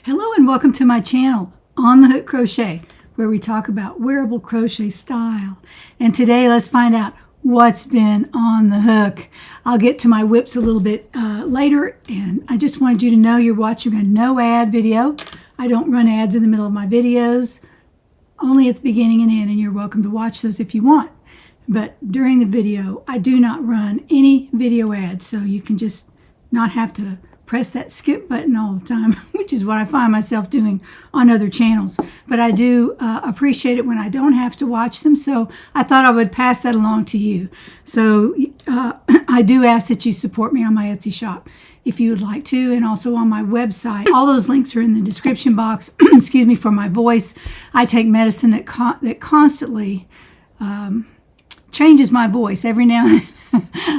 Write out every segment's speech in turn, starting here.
Hello and welcome to my channel, On the Hook Crochet, where we talk about wearable crochet style. And today let's find out what's been on the hook. I'll get to my WIPs a little bit later, and I just wanted you to know you're watching a no ad video. I don't run ads in the middle of my videos, only at the beginning and end, and you're welcome to watch those if you want. But during the video, I do not run any video ads, so you can just not have to press that skip button all the time, which is what I find myself doing on other channels. But I do appreciate it when I don't have to watch them, so I thought I would pass that along to you. So I do ask that you support me on my Etsy shop if you would like to, and also on my website. All those links are in the description box. Excuse me for my voice. I take medicine that constantly changes my voice every now and then.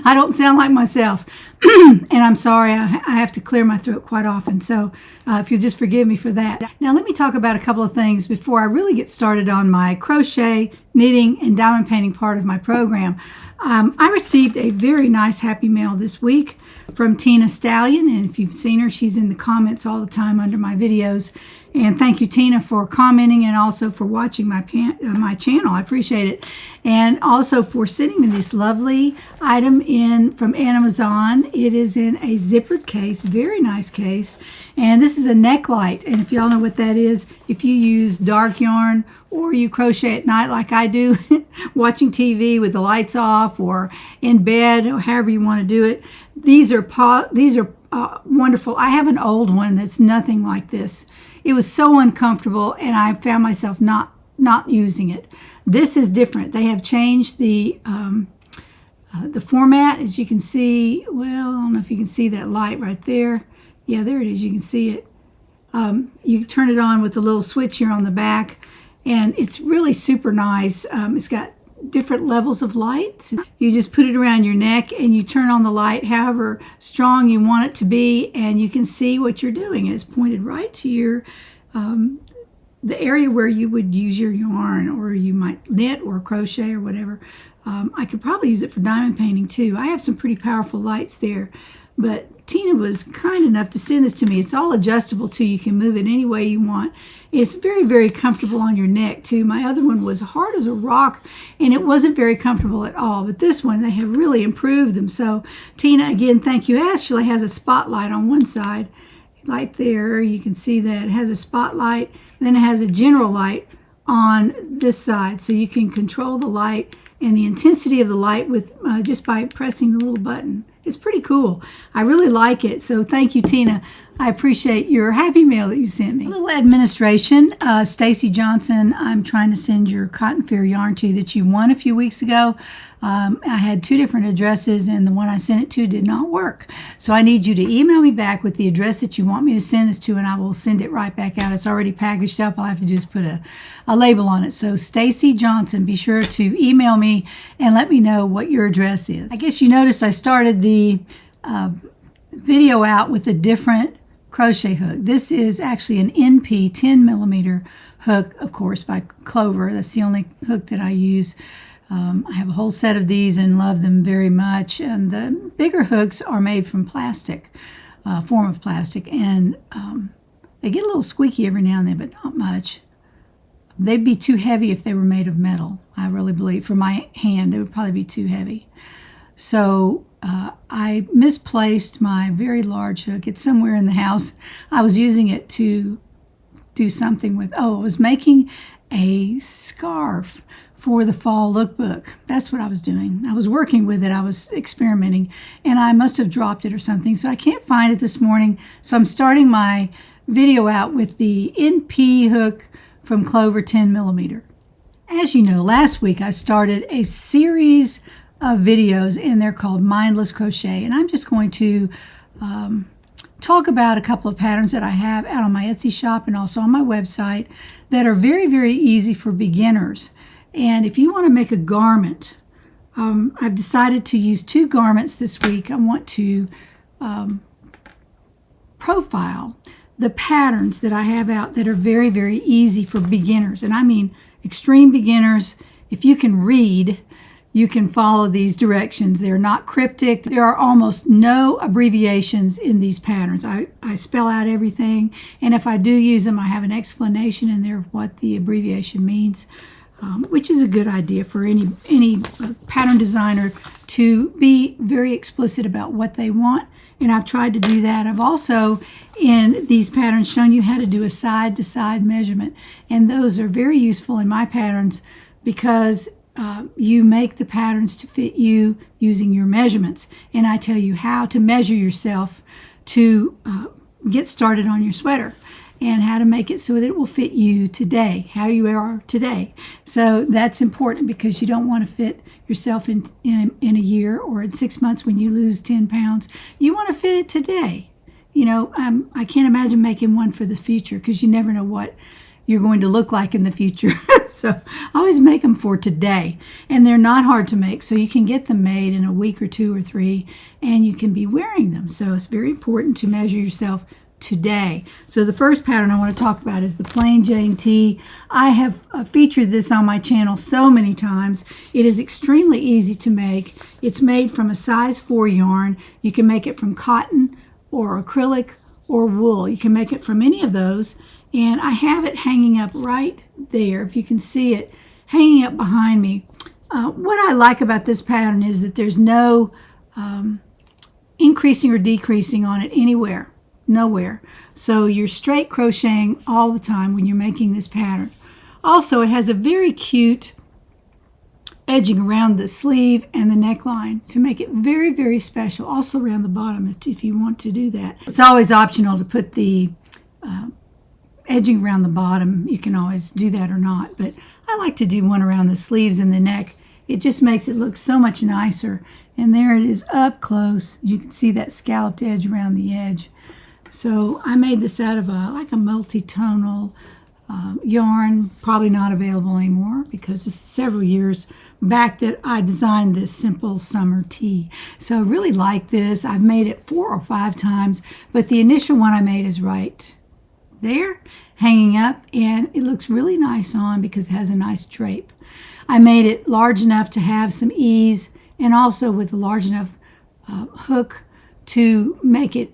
I don't sound like myself. And I'm sorry, I have to clear my throat quite often. So if you'll just forgive me for that. Now let me talk about a couple of things before I really get started on my crochet, knitting, and diamond painting part of my program. I received a very nice happy mail this week from Tina Stallion. And if you've seen her, she's in the comments all the time under my videos. And thank you, Tina, for commenting and also for watching my channel. I appreciate it. And also for sending me this lovely item in from Amazon. It is in a zippered case, very nice case. And this is a neck light. And if y'all know what that is, if you use dark yarn or you crochet at night like I do, watching TV with the lights off or in bed or however you want to do it, these are wonderful. I have an old one that's nothing like this. It was so uncomfortable, and I found myself not using it. This is different. They have changed the format, as you can see. Well, I don't know if you can see that light right there. Yeah, there it is. You can see it. You turn it on with the little switch here on the back, and it's really super nice. It's got different levels of light. You just put it around your neck and you turn on the light however strong you want it to be, and you can see what you're doing. It's pointed right to your the area where you would use your yarn, or you might knit or crochet or whatever. I could probably use it for diamond painting too. I have some pretty powerful lights there, but Tina was kind enough to send this to me. It's all adjustable too. You can move it any way you want. It's very, very comfortable on your neck too. My other one was hard as a rock and it wasn't very comfortable at all. But this one, they have really improved them. So Tina, again, thank you. Actually has a spotlight on one side. Right there, you can see that. It has a spotlight, and then it has a general light on this side. So you can control the light and the intensity of the light with just by pressing the little button. It's pretty cool. I really like it. So thank you, Tina. I appreciate your happy mail that you sent me. A little administration. Stacy Johnson, I'm trying to send your Cotton Fair yarn to that you won a few weeks ago. I had two different addresses, and the one I sent it to did not work. So I need you to email me back with the address that you want me to send this to, and I will send it right back out. It's already packaged up. All I have to do is put a label on it. So Stacy Johnson, be sure to email me and let me know what your address is. I guess you noticed I started the video out with a different crochet hook. This is actually an NP 10 millimeter hook, of course, by Clover. That's the only hook that I use. I have a whole set of these and love them very much. And the bigger hooks are made from plastic, form of plastic, and they get a little squeaky every now and then, but not much. They'd be too heavy if they were made of metal. I really believe for my hand, they would probably be too heavy. So I misplaced my very large hook. It's somewhere in the house. I was using it to do something with, I was making a scarf for the fall lookbook. That's what I was doing. I was working with it. I was experimenting, and I must have dropped it or something. So I can't find it this morning. So I'm starting my video out with the NP hook from Clover 10 millimeter. As you know, last week I started a series of videos, and they're called Mindless Crochet. And I'm just going to talk about a couple of patterns that I have out on my Etsy shop and also on my website that are very, very easy for beginners. And if you want to make a garment, I've decided to use two garments this week. I want to profile the patterns that I have out that are very, very easy for beginners. And I mean extreme beginners. If you can read, you can follow these directions. They're not cryptic. There are almost no abbreviations in these patterns. I spell out everything, and if I do use them, I have an explanation in there of what the abbreviation means, which is a good idea for any pattern designer to be very explicit about what they want. And I've tried to do that. I've also, in these patterns, shown you how to do a side-to-side measurement. And those are very useful in my patterns because you make the patterns to fit you using your measurements. And I tell you how to measure yourself to get started on your sweater, and how to make it so that it will fit you today, how you are today. So that's important because you don't want to fit yourself in a year or in 6 months when you lose 10 pounds. You want to fit it today. You know, I can't imagine making one for the future because you never know what you're going to look like in the future. So I always make them for today. And they're not hard to make, so you can get them made in a week or 2 or 3, and you can be wearing them. So it's very important to measure yourself today. So the first pattern I want to talk about is the plain Jane tee. I have featured this on my channel so many times. It is extremely easy to make. It's made from a size 4 yarn. You can make it from cotton or acrylic or wool. You can make it from any of those. And I have it hanging up right there, if you can see it, hanging up behind me. What I like about this pattern is that there's no increasing or decreasing on it anywhere. Nowhere. So you're straight crocheting all the time when you're making this pattern. Also, it has a very cute edging around the sleeve and the neckline to make it very, very special. Also around the bottom if you want to do that. It's always optional to put the edging around the bottom. You can always do that or not, but I like to do one around the sleeves and the neck. It just makes it look so much nicer. And there it is up close. You can see that scalloped edge around the edge. So I made this out of like a multi-tonal yarn, probably not available anymore because it's several years back that I designed this simple summer tee. So I really like this. I've made it 4 or 5 times, but the initial one I made is right there, hanging up, and it looks really nice on because it has a nice drape. I made it large enough to have some ease, and also with a large enough hook to make it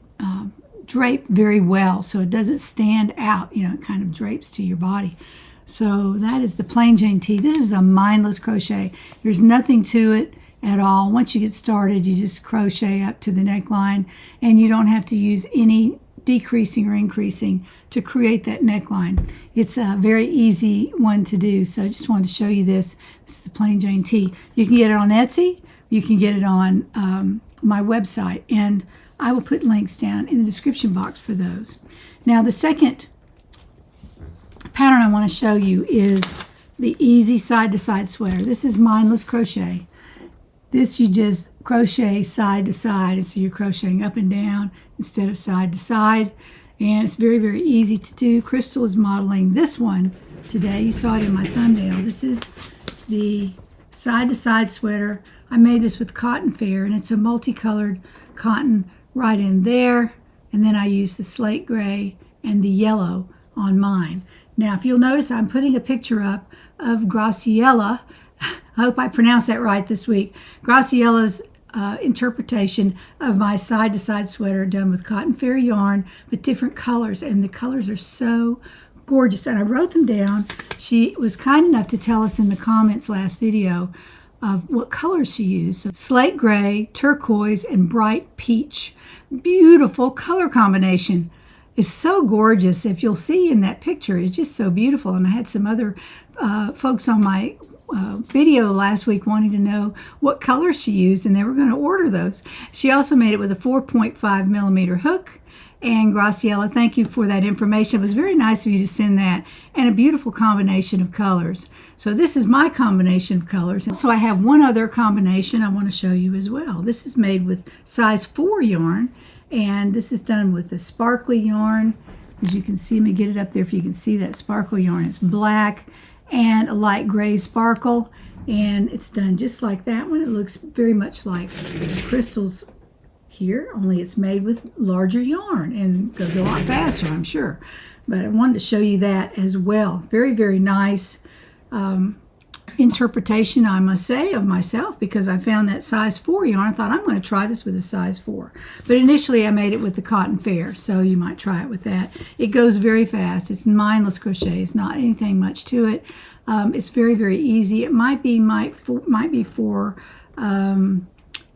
drape very well so it doesn't stand out. You know, it kind of drapes to your body. So that is the plain Jane tee. This is a mindless crochet. There's nothing to it at all. Once you get started, you just crochet up to the neckline, and you don't have to use any decreasing or increasing to create that neckline. It's a very easy one to do. So I just wanted to show you this. This is the plain Jane tee. You can get it on Etsy. You can get it on my website, and I will put links down in the description box for those. Now the second pattern I want to show you is the easy side-to-side sweater. This is mindless crochet. This you just crochet side to side, and so you're crocheting up and down instead of side to side, and it's very, very easy to do. Crystal is modeling this one today. You saw it in my thumbnail. This is the side-to-side sweater. I made this with cotton fair, and it's a multicolored cotton right in there, and then I used the slate gray and the yellow on mine. Now if you'll notice, I'm putting a picture up of Graciela. I hope I pronounced that right this week. Graciela's interpretation of my side-to-side sweater done with cotton fair yarn, but different colors, and the colors are so gorgeous, and I wrote them down. She was kind enough to tell us in the comments last video of what colors she used. So slate gray, turquoise, and bright peach. Beautiful color combination. It's so gorgeous. If you'll see in that picture, it's just so beautiful. And I had some other folks on my video last week wanting to know what color she used, and they were going to order those. She also made it with a 4.5 millimeter hook. And Graciela, thank you for that information. It was very nice of you to send that, and a beautiful combination of colors. So this is my combination of colors. So I have one other combination I want to show you as well. This is made with size 4 yarn, and this is done with a sparkly yarn. As you can see, let me get it up there if you can see that sparkle yarn. It's black and a light gray sparkle, and it's done just like that one. It looks very much like Crystal's here, only it's made with larger yarn and goes a lot faster, I'm sure. But I wanted to show you that as well. Very, very nice. interpretation, I must say, of myself, because I found that size 4 yarn. I thought I'm going to try this with a size 4. But initially I made it with the Cotton Fair, so you might try it with that. It goes very fast. It's mindless crochet. It's not anything much to it. It's very, very easy. It might be for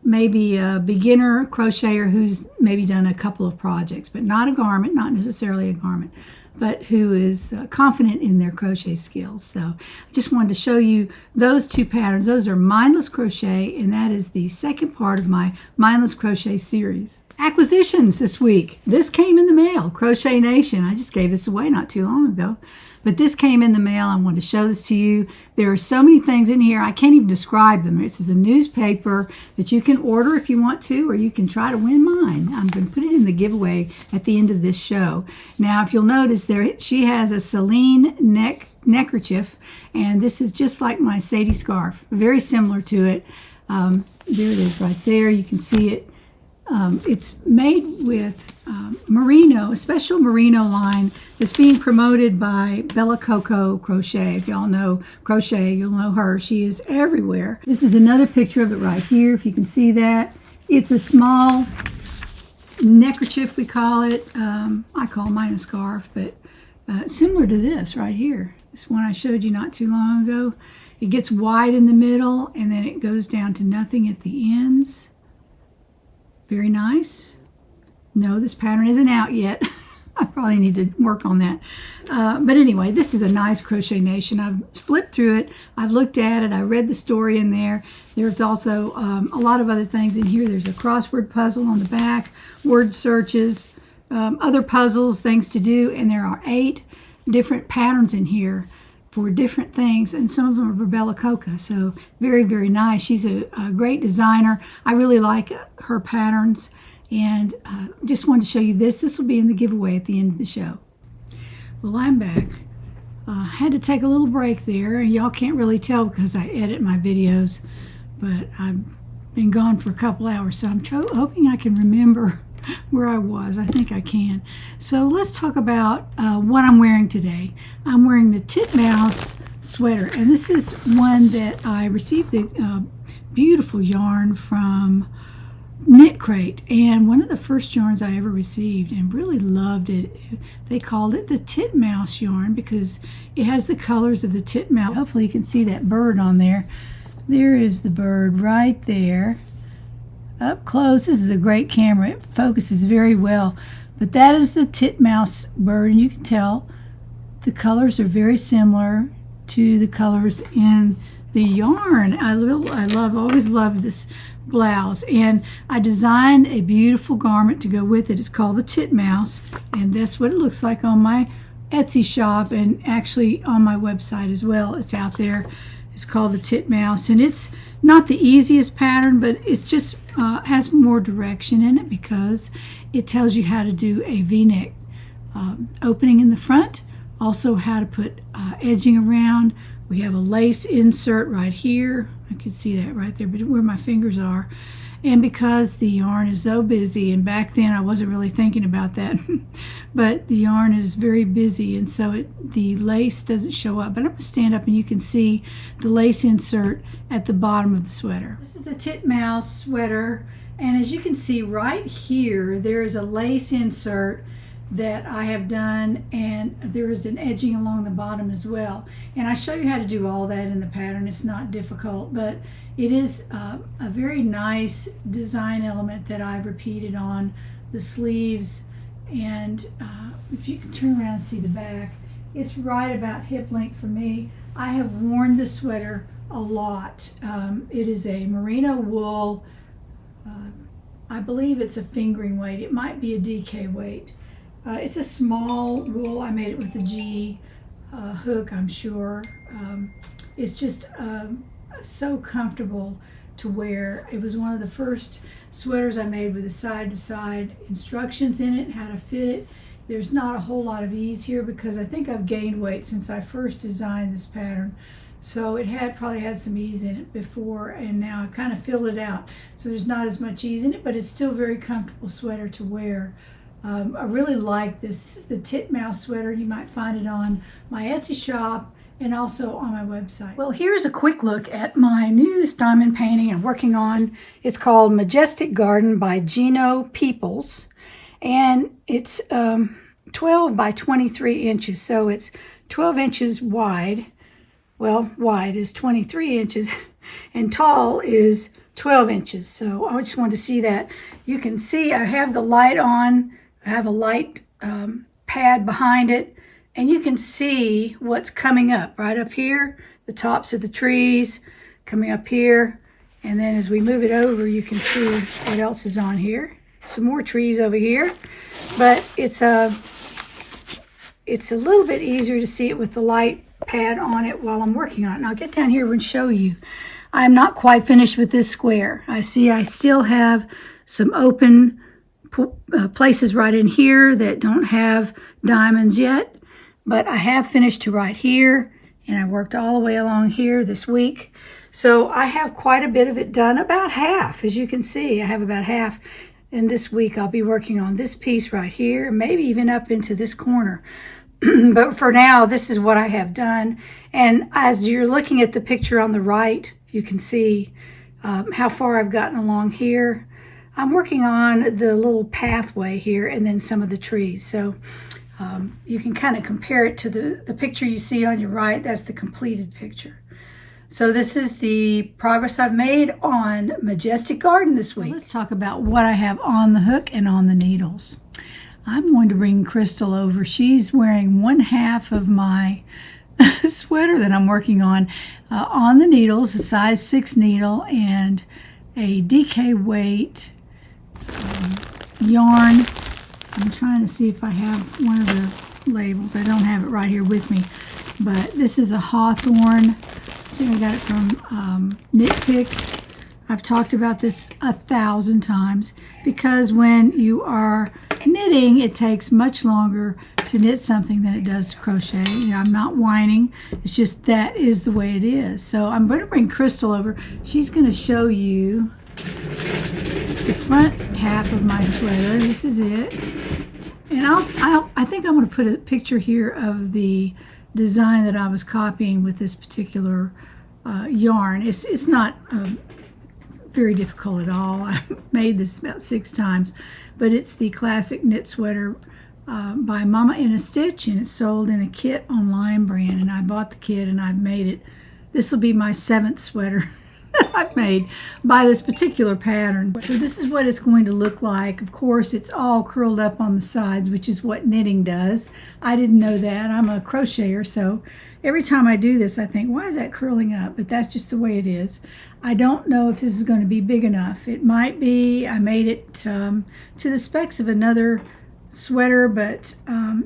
maybe a beginner crocheter who's maybe done a couple of projects, but not a garment, not necessarily a garment, but who is confident in their crochet skills. So I just wanted to show you those 2 patterns. Those are Mindless Crochet, and that is the second part of my Mindless Crochet series. Acquisitions this week. This came in the mail, Crochet Nation. I just gave this away not too long ago. But this came in the mail. I wanted to show this to you. There are so many things in here, I can't even describe them. This is a newspaper that you can order if you want to, or you can try to win mine. I'm going to put it in the giveaway at the end of this show. Now, if you'll notice there, she has a Celine neckerchief, and this is just like my Sadie scarf, very similar to it. There it is right there. You can see it. It's made with merino, a special merino line that's being promoted by Bella Coco Crochet. If y'all know crochet, you'll know her. She is everywhere. This is another picture of it right here, if you can see that. It's a small neckerchief, we call it. I call mine a scarf, but similar to this right here. This one I showed you not too long ago. It gets wide in the middle, and then it goes down to nothing at the ends. Very nice. No, this pattern isn't out yet. I probably need to work on that. But anyway, this is a nice Crochet Nation. I've flipped through it. I've looked at it. I read the story in there. There's also a lot of other things in here. There's a crossword puzzle on the back, word searches, other puzzles, things to do. And there are 8 different patterns in here for different things, and some of them are for Bella Coco. So very, very nice. She's a great designer. I really like her patterns, and just wanted to show you this. This will be in the giveaway at the end of the show. Well, I'm back. Had to take a little break there, and y'all can't really tell because I edit my videos, but I've been gone for a couple hours, so I'm hoping I can remember where I was. I think I can. So let's talk about what I'm wearing today. I'm wearing the Titmouse sweater, and this is one that I received the beautiful yarn from Knit Crate, and one of the first yarns I ever received, and really loved it. They called it the Titmouse yarn because it has the colors of the titmouse. Hopefully you can see that bird on there. There is the bird right there. Up close. This is a great camera. It focuses very well. But that is the titmouse bird, and you can tell the colors are very similar to the colors in the yarn. I always love this blouse, and I designed a beautiful garment to go with it. It's called the Titmouse, and that's what it looks like on my Etsy shop, and actually on my website as well. It's out there. It's called the Titmouse, and it's not the easiest pattern, but it's just has more direction in it because it tells you how to do a V-neck opening in the front, also how to put edging around. We have a lace insert right here. I can see that right there, but where my fingers are. And because the yarn is so busy, and back then I wasn't really thinking about that, but the yarn is very busy, and so the lace doesn't show up. But I'm going to stand up and you can see the lace insert at the bottom of the sweater. This is the Titmouse sweater, and as you can see right here, there is a lace insert that I have done, and there is an edging along the bottom as well. And I show you how to do all that in the pattern. It's not difficult, but it is a very nice design element that I've repeated on the sleeves. And if you can turn around and see the back, it's right about hip length for me. I have worn this sweater a lot. It is a merino wool. I believe it's a fingering weight. It might be a DK weight. It's a small wool. I made it with a G hook, I'm sure. It's just so comfortable to wear. It was one of the first sweaters I made with the side-to-side instructions in it, how to fit it. There's not a whole lot of ease here because I think I've gained weight since I first designed this pattern. So it probably had some ease in it before, and now I've kind of filled it out. So there's not as much ease in it, but it's still a very comfortable sweater to wear. I really like this. This is the Titmouse sweater. You might find it on my Etsy shop and also on my website. Well, here's a quick look at my newest diamond painting I'm working on. It's called Majestic Garden by Geno People, and it's 12 by 23 inches, so it's 12 inches wide. Well, wide is 23 inches, and tall is 12 inches. So I just wanted to see that. You can see I have the light on. I have a light pad behind it, and you can see what's coming up right up here, the tops of the trees coming up here. And then as we move it over, you can see what else is on here. Some more trees over here, but it's a little bit easier to see it with the light pad on it while I'm working on it. And I'll get down here and show you. I'm not quite finished with this square. I still have some open places right in here that don't have diamonds yet, but I have finished to right here, and I worked all the way along here this week. So I have quite a bit of it done, about half. As you can see, I have about half. And this week I'll be working on this piece right here, maybe even up into this corner. But for now, this is what I have done. And as you're looking at the picture on the right, you can see how far I've gotten along here. I'm working on the little pathway here and then some of the trees. So you can kind of compare it to the picture you see on your right. That's the completed picture. So this is the progress I've made on Majestic Garden this week. Let's talk about what I have on the hook and on the needles. I'm going to bring Crystal over. She's wearing one half of my sweater that I'm working on the needles, a size 6 needle, and a DK weight yarn. I'm trying to see if I have one of the labels. I don't have it right here with me, but this is a Hawthorne. I think I got it from Knit Picks. I've talked about this 1,000 times because when you are knitting, it takes much longer to knit something than it does to crochet. I'm not whining. It's just that is the way it is. So I'm going to bring Crystal over. She's going to show you the front half of my sweater. This is it. And I think I'm going to put a picture here of the design that I was copying with this particular yarn. It's not very difficult at all. I made this about 6 times, but it's the classic knit sweater by Mama in a Stitch, and it's sold in a kit on Lion Brand, and I bought the kit and I've made it. This will be my 7th sweater that I've made by this particular pattern. So this is what it's going to look like. Of course, it's all curled up on the sides, which is what knitting does. I didn't know that. I'm a crocheter, so every time I do this, I think, why is that curling up? But that's just the way it is. I don't know if this is going to be big enough. It might be. I made it to the specs of another sweater, but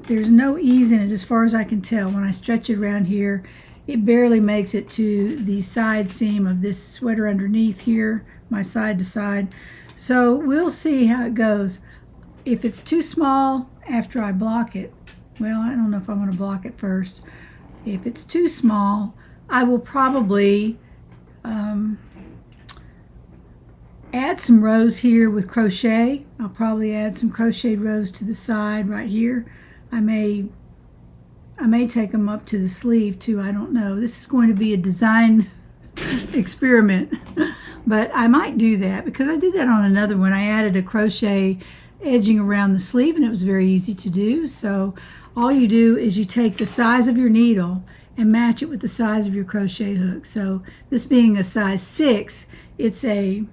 there's no ease in it as far as I can tell. When I stretch it around here, it barely makes it to the side seam of this sweater underneath here, my side to side. So we'll see how it goes. If it's too small after I block it, well, I don't know if I want to block it first. If it's too small, I will probably add some rows here with crochet. I'll probably add some crocheted rows to the side right here. I may take them up to the sleeve too. I don't know. This is going to be a design experiment, but I might do that because I did that on another one. I added a crochet edging around the sleeve, and it was very easy to do. So all you do is you take the size of your needle and match it with the size of your crochet hook. So this being a size 6, it's a,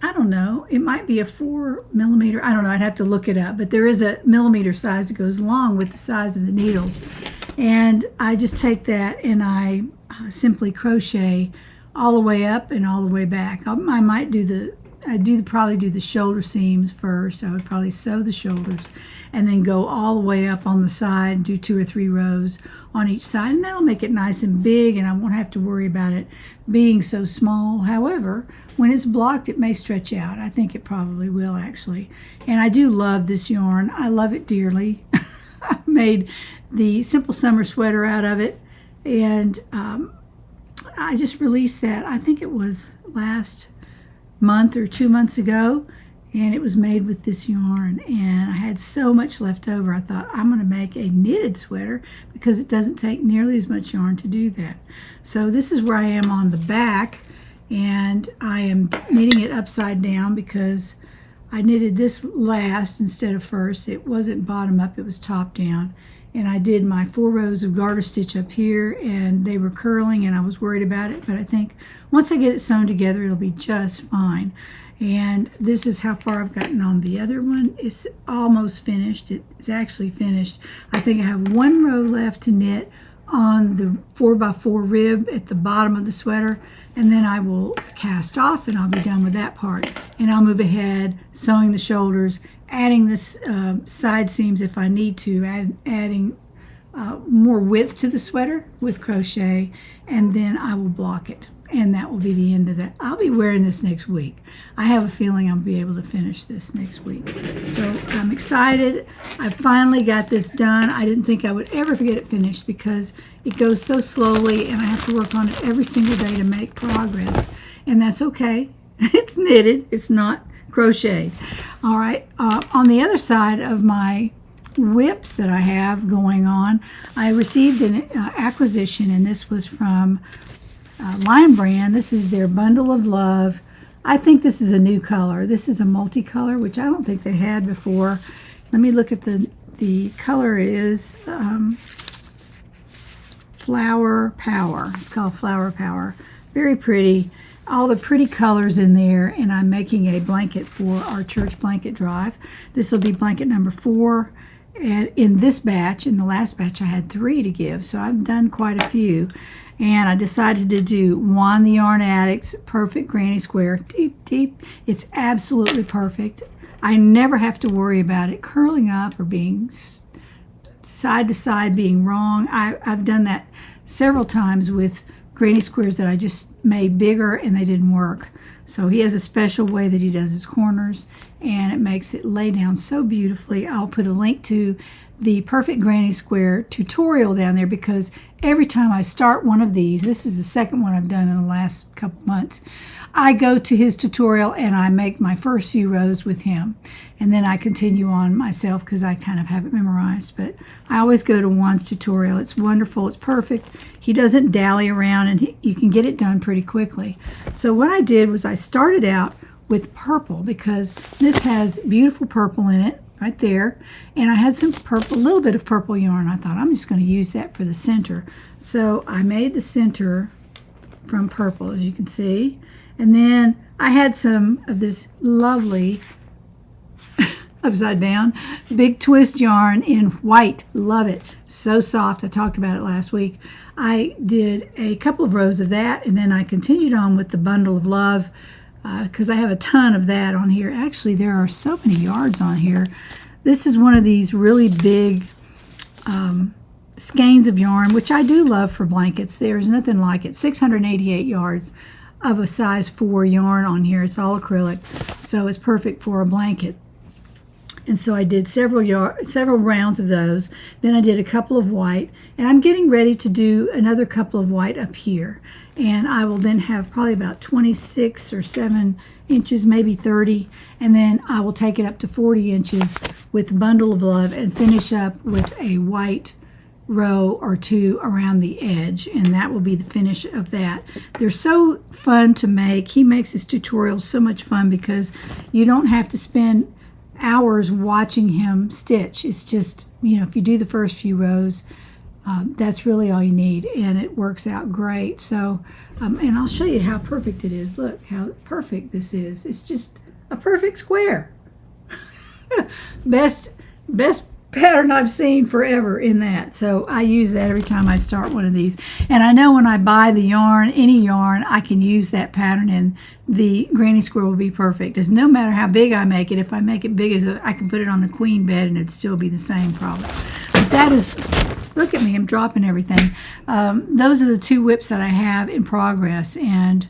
I don't know, it might be a 4 millimeter. I don't know, I'd have to look it up, but there is a millimeter size that goes along with the size of the needles. And I just take that and I simply crochet all the way up and all the way back. I might do probably do the shoulder seams first. I would probably sew the shoulders and then go all the way up on the side and do 2 or 3 rows on each side, and that'll make it nice and big, and I won't have to worry about it being so small. However, when it's blocked, it may stretch out. I think it probably will, actually. And I do love this yarn. I love it dearly. I made the Simple Summer sweater out of it, and I just released that. I think it was last month or 2 months ago, and it was made with this yarn, and I had so much left over. I thought I'm going to make a knitted sweater because it doesn't take nearly as much yarn to do that. So this is where I am on the back, and I am knitting it upside down because I knitted this last instead of first. It wasn't bottom up, it was top down. And I did my 4 rows of garter stitch up here, and they were curling, and I was worried about it, but I think once I get it sewn together, it'll be just fine. And this is how far I've gotten on the other one. It's almost finished. It's actually finished. I think I have 1 row left to knit on the 4x4 rib at the bottom of the sweater, and then I will cast off and I'll be done with that part. And I'll move ahead, sewing the shoulders, adding this side seams if I need to, adding more width to the sweater with crochet, and then I will block it. And that will be the end of that. I'll be wearing this next week. I have a feeling I'll be able to finish this next week. So I'm excited. I finally got this done. I didn't think I would ever get it finished because it goes so slowly and I have to work on it every single day to make progress. And that's okay. It's knitted. It's not crocheted. All right. On the other side of my WIPs that I have going on, I received an acquisition, and this was from Lion Brand. This is their Bundle of Love. I think this is a new color. This is a multicolor, which I don't think they had before. Let me look at the color is Flower Power. It's called Flower Power. Very pretty. All the pretty colors in there, and I'm making a blanket for our church blanket drive. This will be blanket number 4. And in this batch, in the last batch, I had 3 to give, so I've done quite a few. And I decided to do Juan the Yarn Addict's Perfect Granny Square. Deep, deep. It's absolutely perfect. I never have to worry about it curling up or being side to side, being wrong. I've done that several times with granny squares that I just made bigger and they didn't work. So he has a special way that he does his corners, and it makes it lay down so beautifully. I'll put a link to the Perfect Granny Square tutorial down there, because every time I start one of these, this is the second one I've done in the last couple months, I go to his tutorial and I make my first few rows with him, and then I continue on myself because I kind of have it memorized. But I always go to Juan's tutorial. It's wonderful. It's perfect. He doesn't dally around, and you can get it done pretty quickly. So what I did was I started out with purple, because this has beautiful purple in it right there, and I had some purple, a little bit of purple yarn. I thought I'm just going to use that for the center. So I made the center from purple, as you can see, and then I had some of this lovely upside down big twist yarn in white. Love it. So soft. I talked about it last week. I did a couple of rows of that, and then I continued on with the Bundle of Love, because I have a ton of that on here. Actually, there are so many yards on here. This is one of these really big skeins of yarn, which I do love for blankets. There's nothing like it. 688 yards of a size 4 yarn on here. It's all acrylic, so it's perfect for a blanket. And so I did several rounds of those. Then I did a couple of white, and I'm getting ready to do another couple of white up here. And I will then have probably about 26 or 7 inches, maybe 30, and then I will take it up to 40 inches with the Bundle of Love and finish up with a white row or 2 around the edge, and that will be the finish of that. They're so fun to make. He makes his tutorials so much fun because you don't have to spend hours watching him stitch. It's just, if you do the first few rows, that's really all you need, and it works out great. So and I'll show you how perfect it is. Look how perfect this is. It's just a perfect square. best pattern I've seen forever in that. So I use that every time I start one of these, and I know when I buy the yarn, any yarn, I can use that pattern, and the granny square will be perfect. It's no matter how big I make it. If I make it big as I can put it on the queen bed and it'd still be the same problem. But that is, look at me, I'm dropping everything. Those are the 2 WIPs that I have in progress, and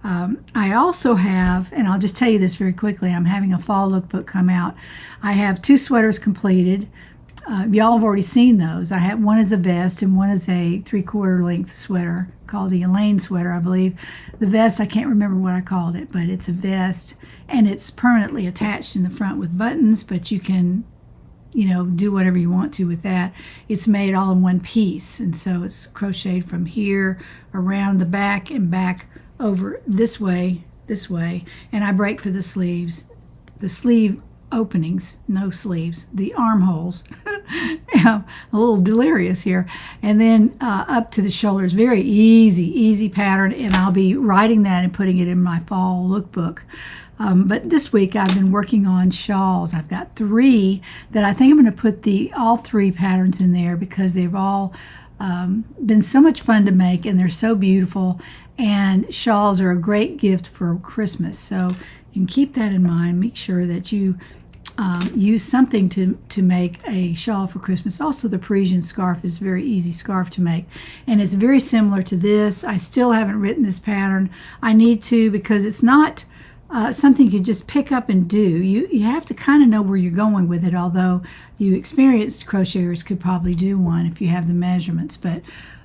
I also have, and I'll just tell you this very quickly, I'm having a fall lookbook come out. I have 2 sweaters completed. y'all have already seen those. I have one is a vest and one is a 3/4 length sweater called the Elaine sweater, I believe. The vest, I can't remember what I called it, but it's a vest and it's permanently attached in the front with buttons, but you can, you know, do whatever you want to with that. It's made all in one piece, and so it's crocheted from here around the back and back over this way, and I break for the sleeves. The sleeve openings, no sleeves, the armholes. I'm a little delirious here. And then up to the shoulders, very easy pattern, and I'll be writing that and putting it in my fall lookbook. But this week I've been working on shawls. I've got 3 that I think I'm going to put all 3 patterns in there because they've all been so much fun to make and they're so beautiful, and shawls are a great gift for Christmas. So you can keep that in mind. Make sure that you use something to make a shawl for Christmas. Also, the Parisian scarf is a very easy scarf to make, and it's very similar to this. I still haven't written this pattern. I need to, because it's not something you just pick up and do. You have to kind of know where you're going with it, although you experienced crocheters could probably do one if you have the measurements. But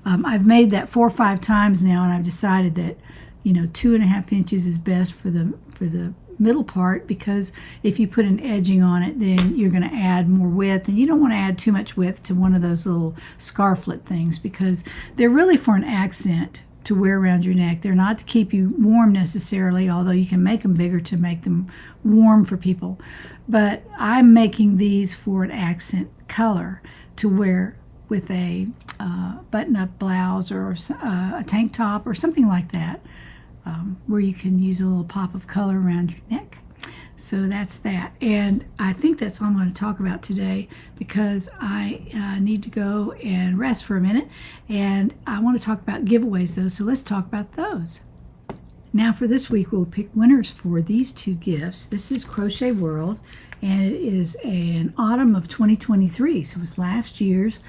I've made that 4 or 5 times now, and I've decided that, you know, 2.5 inches is best for the middle part, because if you put an edging on it, then you're going to add more width, and you don't want to add too much width to one of those little scarflet things, because they're really for an accent to wear around your neck. They're not to keep you warm necessarily, although you can make them bigger to make them warm for people. But I'm making these for an accent color to wear with a button-up blouse or a tank top or something like that, where you can use a little pop of color around your neck. So that's that. And I think that's all I'm going to talk about today, because I need to go and rest for a minute. And I want to talk about giveaways, though, so let's talk about those. Now for this week, we'll pick winners for these 2 gifts. This is Crochet World, and it is an autumn of 2023, so it's last year's.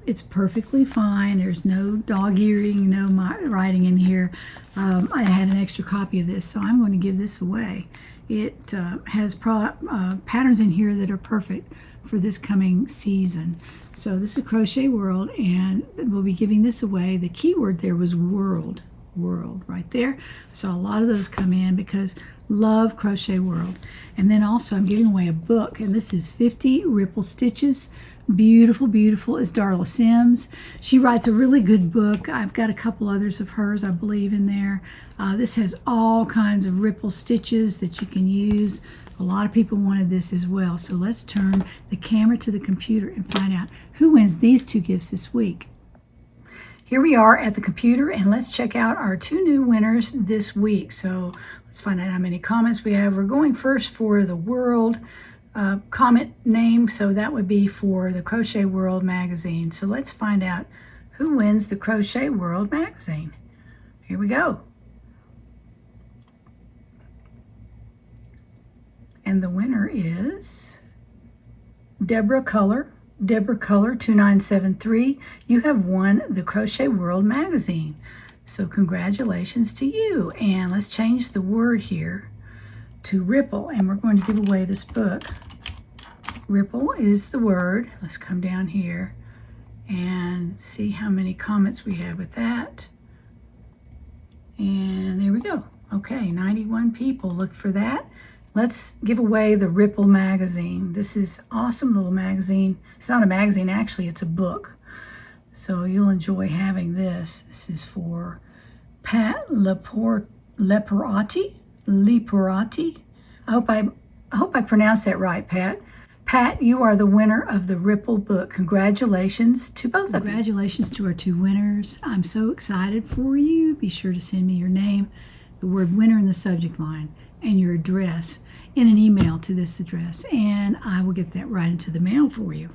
It's perfectly fine. There's no dog earing, no writing in here. I had an extra copy of this, so I'm going to give this away. It has patterns in here that are perfect for this coming season. So this is Crochet World, and we'll be giving this away. The keyword there was world right there. I saw a lot of those come in because love Crochet World. And then also I'm giving away a book, and this is 50 Ripple Stitches. Beautiful is Darla Sims. She writes a really good book. I've got a couple others of hers, I believe, in there. This has all kinds of ripple stitches that you can use. A lot of people wanted this as well. So let's turn the camera to the computer and find out who wins these 2 gifts this week. Here we are at the computer, and let's check out our 2 new winners this week. So let's find out how many comments we have. We're going first for the world comment name, so that would be for the Crochet World magazine. So let's find out who wins the Crochet World magazine. Here we go. And the winner is Deborah Color 2973. You have won the Crochet World magazine. So congratulations to you. And let's change the word here to ripple, and we're going to give away this book. Ripple is the word. Let's come down here and see how many comments we have with that. And there we go. Okay, 91 people. Look for that. Let's give away the Ripple magazine. This is awesome little magazine. It's not a magazine, actually, it's a book. So you'll enjoy having this. This is for Pat Leporati. I hope I pronounced that right, Pat. Pat, you are the winner of the Ripple book. Congratulations to both of you. Congratulations to our 2 winners. I'm so excited for you. Be sure to send me your name, the word winner in the subject line, and your address in an email to this address, and I will get that right into the mail for you.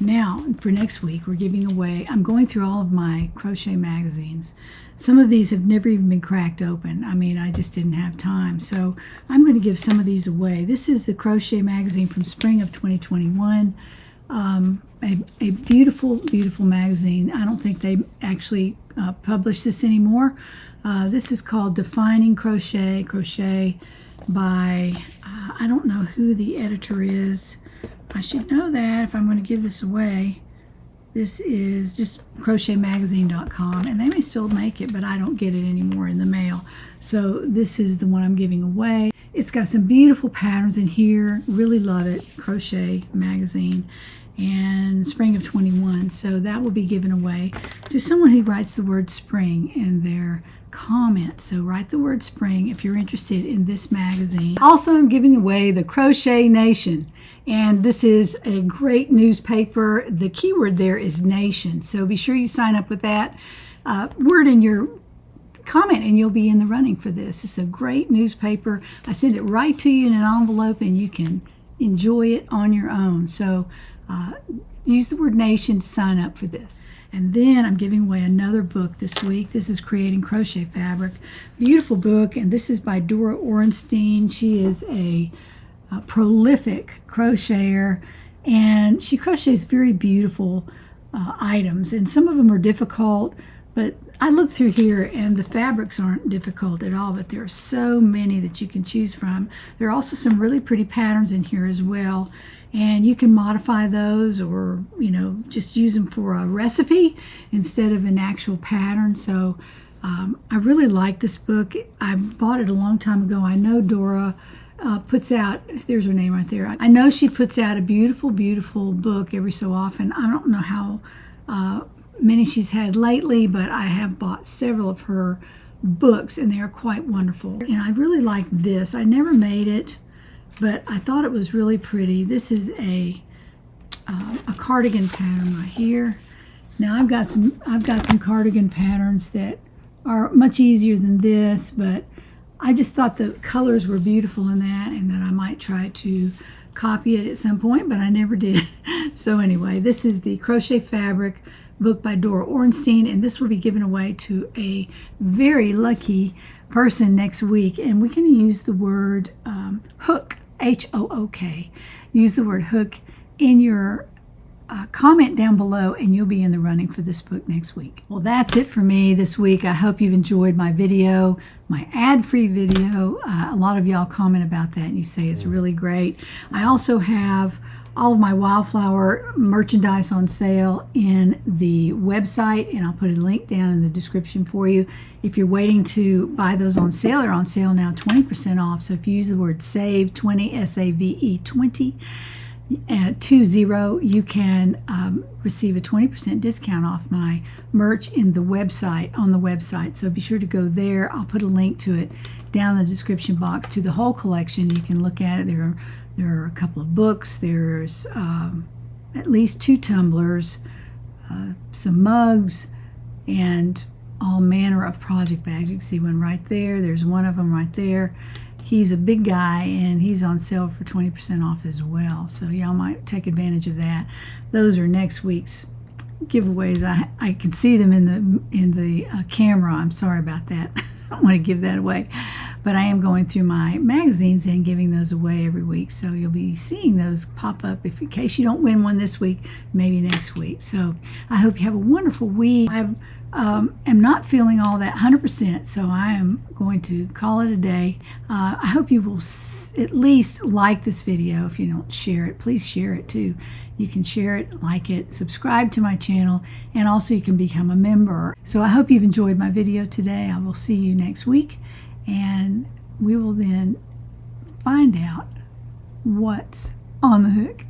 Now, for next week, we're giving away, I'm going through all of my crochet magazines. Some of these have never even been cracked open. I mean, I just didn't have time. So I'm going to give some of these away. This is the Crochet magazine from spring of 2021. A beautiful magazine. I don't think they actually publish this anymore. This is called Defining Crochet by, I don't know who the editor is. I should know that if I'm going to give this away. This is just crochetmagazine.com, and they may still make it, but I don't get it anymore in the mail. So this is the one I'm giving away. It's got some beautiful patterns in here. Really love it. Crochet Magazine, and spring of 21. So that will be given away to someone who writes the word spring in their comment. So write the word spring if you're interested in this magazine. Also, I'm giving away the Crochet Nation, and this is a great newspaper. The keyword there is nation, so be sure you sign up with that word in your comment and you'll be in the running for this. It's a great newspaper. I send it right to you in an envelope and you can enjoy it on your own. So use the word nation to sign up for this. And then I'm giving away another book this week. This is Creating Crochet Fabric. Beautiful book, and this is by Dora Orenstein. She is a prolific crocheter, and she crochets very beautiful items, and some of them are difficult, but I looked through here and the fabrics aren't difficult at all, but there are so many that you can choose from. There are also some really pretty patterns in here as well, and you can modify those, or just use them for a recipe instead of an actual pattern. So I really like this book. I bought it a long time ago. I know Dora puts out, there's her name right there. I know she puts out a beautiful, beautiful book every so often. I don't know how many she's had lately, but I have bought several of her books and they are quite wonderful. And I really like this. I never made it, but I thought it was really pretty. This is a cardigan pattern right here. Now I've got some cardigan patterns that are much easier than this, but I just thought the colors were beautiful in that, and that I might try to copy it at some point, but I never did. So anyway, this is the Crochet Fabric book by Dora Orenstein, and this will be given away to a very lucky person next week. And we can use the word hook, H-O-O-K. Use the word hook in your comment down below and you'll be in the running for this book next week. Well, that's it for me this week. I hope you've enjoyed my video, my ad-free video. A lot of y'all comment about that and you say it's really great. I also have all of my Wildflower merchandise on sale in the website, and I'll put a link down in the description for you. If you're waiting to buy those on sale, they're on sale now 20% off. So if you use the word SAVE20, S-A-V-E 20, 20, you can receive a 20% discount off my merch in the website, on the website. So be sure to go there. I'll put a link to it down in the description box to the whole collection. You can look at it. There are a couple of books. There's at least 2 tumblers, some mugs, and all manner of project bags. You can see one right there. There's one of them right there. He's a big guy and he's on sale for 20% off as well. So y'all might take advantage of that. Those are next week's giveaways. I can see them in the camera. I'm sorry about that. I don't want to give that away. But I am going through my magazines and giving those away every week. So you'll be seeing those pop up in case you don't win one this week, maybe next week. So I hope you have a wonderful week. I am not feeling all that 100%, so I am going to call it a day. I hope you will at least like this video. If you don't share it, please share it too. You can share it, like it, subscribe to my channel, and also you can become a member. So I hope you've enjoyed my video today. I will see you next week, and we will then find out what's on the hook.